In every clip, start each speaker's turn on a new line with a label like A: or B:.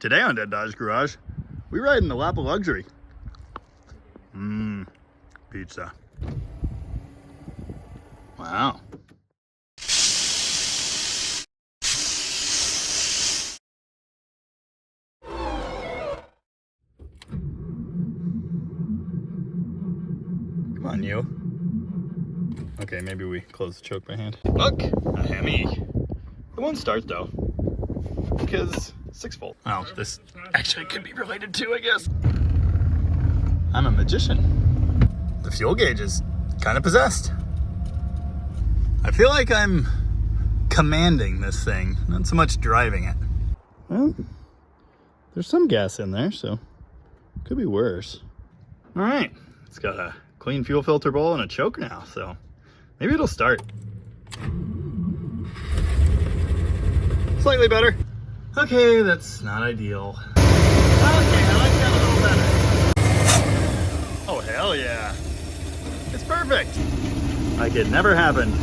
A: Today on Dead Dodge Garage, we ride in the lap of luxury. Pizza. Wow. Come on, you. Okay, maybe we close the choke by hand. Look, a Hemi. It won't start though, because 6-volt. Well, this actually could be related to, I guess. I'm a magician. The fuel gauge is kind of possessed. I feel like I'm commanding this thing, not so much driving it. Well, there's some gas in there, so it could be worse. All right, it's got a clean fuel filter bowl and a choke now, so maybe it'll start. Slightly better. Okay, that's not ideal. Okay, I like that a little better. Oh, hell yeah. It's perfect. Like it never happened.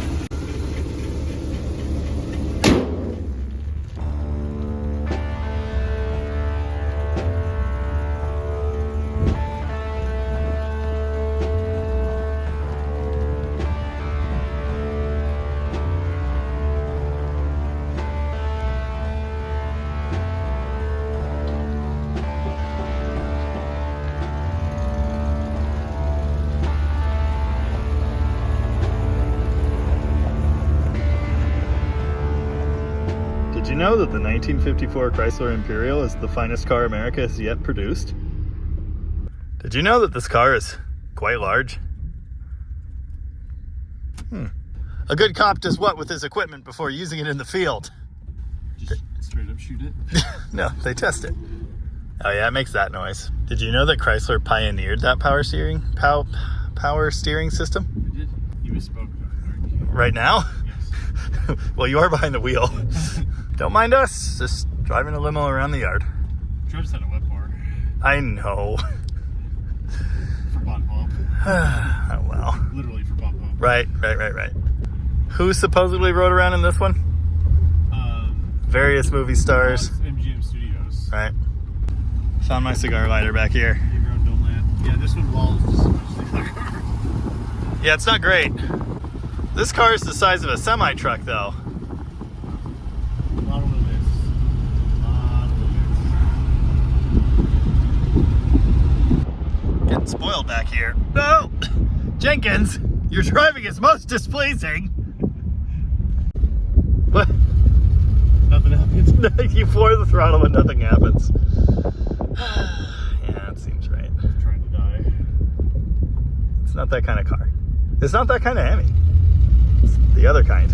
A: Did you know that the 1954 Chrysler Imperial is the finest car America has yet produced? Did you know that this car is quite large? A good cop does what with his equipment before using it in the field?
B: Just straight up shoot it?
A: No, they test it. Oh yeah, it makes that noise. Did you know that Chrysler pioneered that power steering system?
B: I did. You misspoke, aren't you?
A: Right now?
B: Yes.
A: Well, you are behind the wheel. Don't mind us, just driving a limo around the yard.
B: Travis had a wet bar.
A: I know.
B: For bump pump.
A: Oh well.
B: Literally for bump pump.
A: Right. Who supposedly rode around in this one? Various movie stars.
B: MGM Studios.
A: Right. Found my cigar lighter back here.
B: Don't land. Yeah, this one walls just as much as the other car.
A: Yeah, it's not great. This car is the size of a semi-truck though. Getting spoiled back here. No! Jenkins, your driving is most displeasing. What?
B: Nothing happens.
A: You floor the throttle but nothing happens. Yeah, that seems right.
B: I'm trying to die.
A: It's not that kind of car. It's not that kind of Hemi. It's the other kind.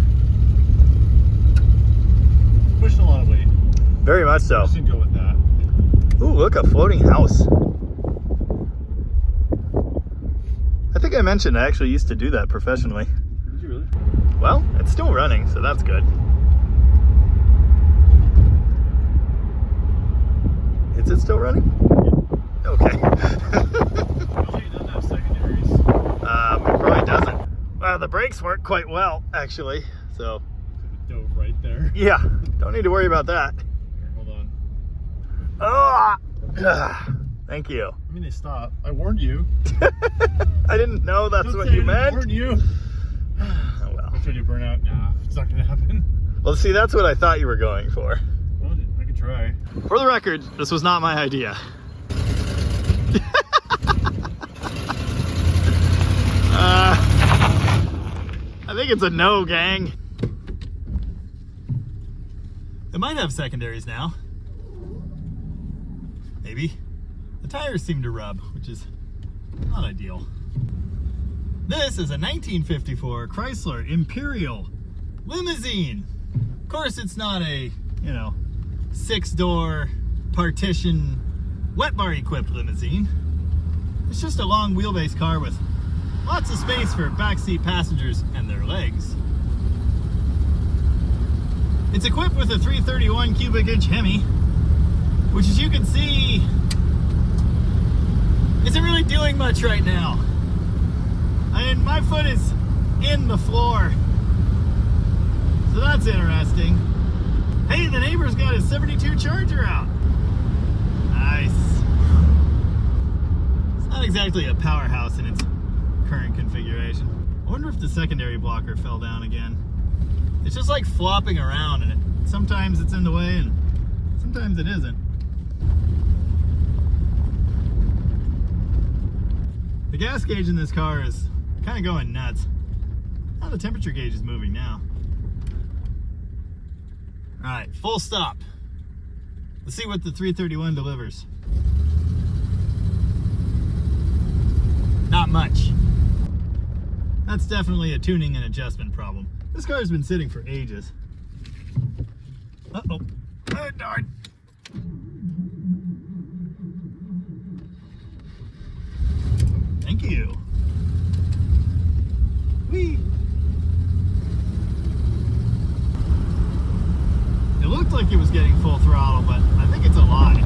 B: Pushed a lot of weight.
A: Very much so.
B: I should go with that.
A: Ooh, look, a floating house. I think I mentioned I actually used to do that professionally.
B: Did you really?
A: Well, it's still running, so that's good. Is it still running? Yeah. Okay.
B: Probably doesn't have secondaries.
A: It probably doesn't. Well, the brakes work quite well, actually, so.
B: Dove right there.
A: Yeah, don't need to worry about that.
B: Here, hold on.
A: Oh! Thank you.
B: I mean, they stopped. I warned you.
A: I didn't know that's
B: Don't
A: what
B: say
A: you
B: I
A: meant.
B: warned you.
A: Oh well.
B: I'm trying to burn out. Nah, it's not gonna happen.
A: Well, see, that's what I thought you were going for.
B: Well, I could try.
A: For the record, this was not my idea. I think it's a no, gang. It might have secondaries now. Maybe. The tires seem to rub, which is not ideal. This is a 1954 Chrysler Imperial limousine. Of course, it's not a, 6-door partition wet bar equipped limousine. It's just a long wheelbase car with lots of space for backseat passengers and their legs. It's equipped with a 331 cubic inch Hemi, which, as you can see, isn't really doing much right now. I mean, my foot is in the floor, so that's interesting. Hey, the neighbor's got his 72 Charger out. exactly a powerhouse in its current configuration. I wonder if the secondary blocker fell down again. It's just like flopping around, and sometimes it's in the way and sometimes it isn't. The gas gauge in this car is kind of going nuts. Now the temperature gauge is moving now. All right, full stop. Let's see what the 331 delivers. Not much. That's definitely a tuning and adjustment problem. This car's been sitting for ages. Uh-oh. Oh, darn. Thank you. Whee! It looked like it was getting full throttle, but I think it's a lie.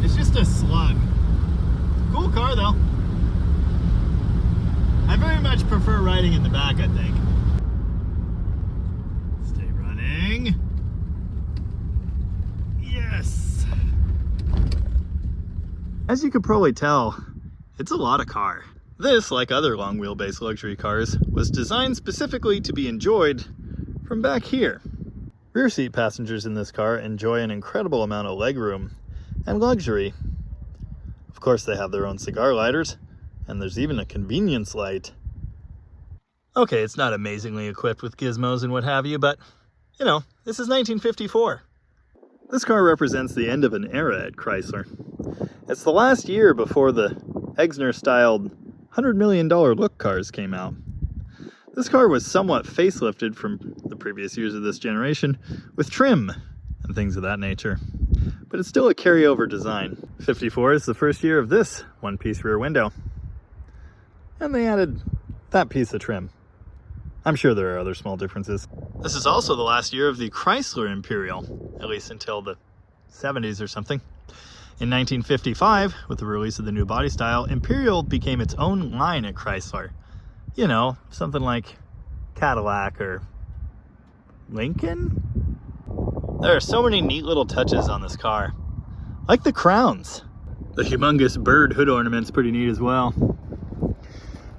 A: It's just a slug. Cool car though. I very much prefer riding in the back, I think. Stay running. Yes. As you could probably tell, it's a lot of car. This, like other long wheelbase luxury cars, was designed specifically to be enjoyed from back here. Rear seat passengers in this car enjoy an incredible amount of legroom and luxury. Of course, they have their own cigar lighters, and there's even a convenience light. Okay, it's not amazingly equipped with gizmos and what have you, but, you know, this is 1954. This car represents the end of an era at Chrysler. It's the last year before the Exner-styled $100 million look cars came out. This car was somewhat facelifted from the previous years of this generation, with trim and things of that nature. But it's still a carryover design. 54 is the first year of this one-piece rear window. And they added that piece of trim. I'm sure there are other small differences. This is also the last year of the Chrysler Imperial, at least until the 70s or something. In 1955, with the release of the new body style, Imperial became its own line at Chrysler. You know, something like Cadillac or Lincoln? There are so many neat little touches on this car. Like the crowns. The humongous bird hood ornament's pretty neat as well.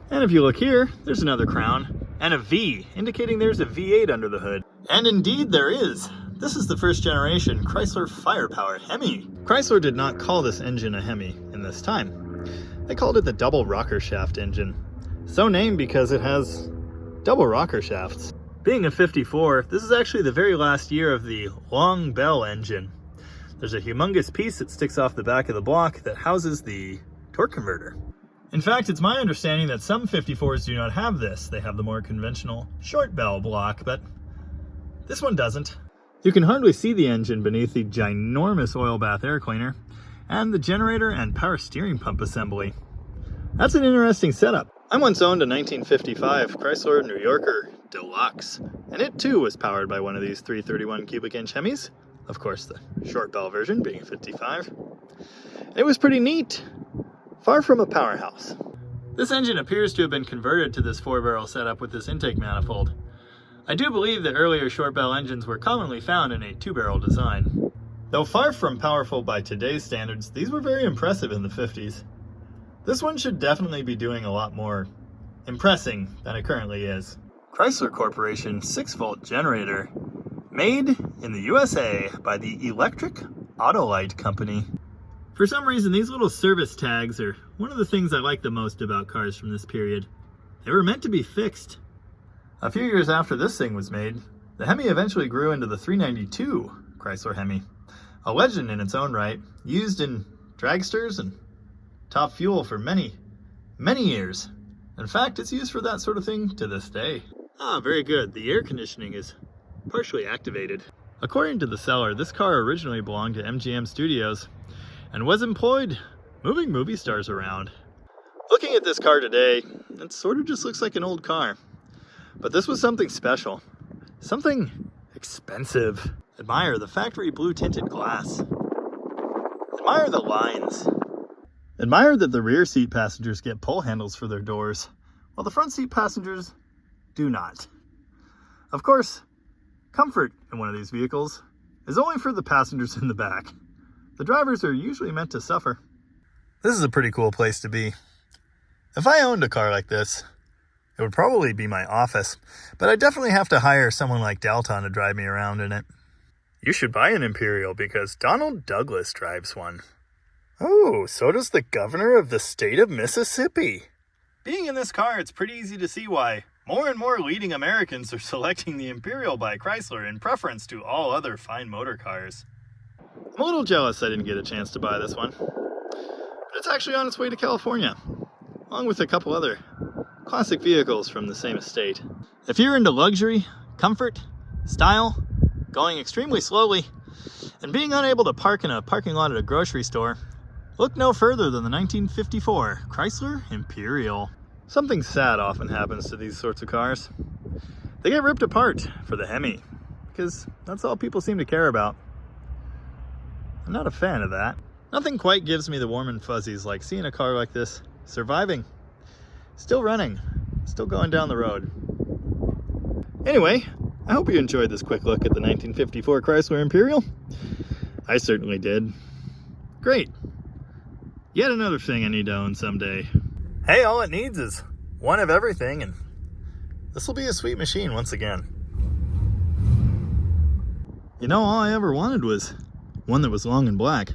A: And if you look here, there's another crown. And a V, indicating there's a V8 under the hood. And indeed there is. This is the first generation Chrysler Firepower Hemi. Chrysler did not call this engine a Hemi in this time. They called it the double rocker shaft engine. So named because it has double rocker shafts. Being a 54, this is actually the very last year of the long bell engine. There's a humongous piece that sticks off the back of the block that houses the torque converter. In fact, it's my understanding that some 54s do not have this. They have the more conventional short bell block, but this one doesn't. You can hardly see the engine beneath the ginormous oil bath air cleaner and the generator and power steering pump assembly. That's an interesting setup. I once owned a 1955 Chrysler New Yorker Deluxe, and it too was powered by one of these 331 cubic inch Hemis. Of course, the short bell version being a 55. It was pretty neat. Far from a powerhouse. This engine appears to have been converted to this 4-barrel setup with this intake manifold. I do believe that earlier short bell engines were commonly found in a 2-barrel design. Though far from powerful by today's standards, these were very impressive in the 50s. This one should definitely be doing a lot more impressing than it currently is. Chrysler Corporation 6-volt generator, made in the USA by the Electric Autolite Company. For some reason, these little service tags are one of the things I like the most about cars from this period. They were meant to be fixed. A few years after this thing was made, the Hemi eventually grew into the 392 Chrysler Hemi, a legend in its own right, used in dragsters and top fuel for many, many years. In fact, it's used for that sort of thing to this day. Ah, very good. The air conditioning is partially activated. According to the seller, this car originally belonged to MGM Studios and was employed moving movie stars around. Looking at this car today, it sort of just looks like an old car. But this was something special. Something expensive. Admire the factory blue tinted glass. Admire the lines. Admire that the rear seat passengers get pull handles for their doors, while the front seat passengers do not. Of course, comfort in one of these vehicles is only for the passengers in the back. The drivers are usually meant to suffer. This is a pretty cool place to be. If I owned a car like this, it would probably be my office, but I'd definitely have to hire someone like Dalton to drive me around in it. You should buy an Imperial because Donald Douglas drives one. Oh, so does the governor of the state of Mississippi. Being in this car, it's pretty easy to see why more and more leading Americans are selecting the Imperial by Chrysler in preference to all other fine motor cars. I'm a little jealous I didn't get a chance to buy this one, but it's actually on its way to California, along with a couple other classic vehicles from the same estate. If you're into luxury, comfort, style, going extremely slowly, and being unable to park in a parking lot at a grocery store, look no further than the 1954 Chrysler Imperial. Something sad often happens to these sorts of cars. They get ripped apart for the Hemi, because that's all people seem to care about. I'm not a fan of that. Nothing quite gives me the warm and fuzzies like seeing a car like this surviving, still running, still going down the road. Anyway, I hope you enjoyed this quick look at the 1954 Chrysler Imperial. I certainly did. Great. Yet another thing I need to own someday. Hey, all it needs is one of everything, and this will be a sweet machine once again. You know, all I ever wanted was one that was long and black.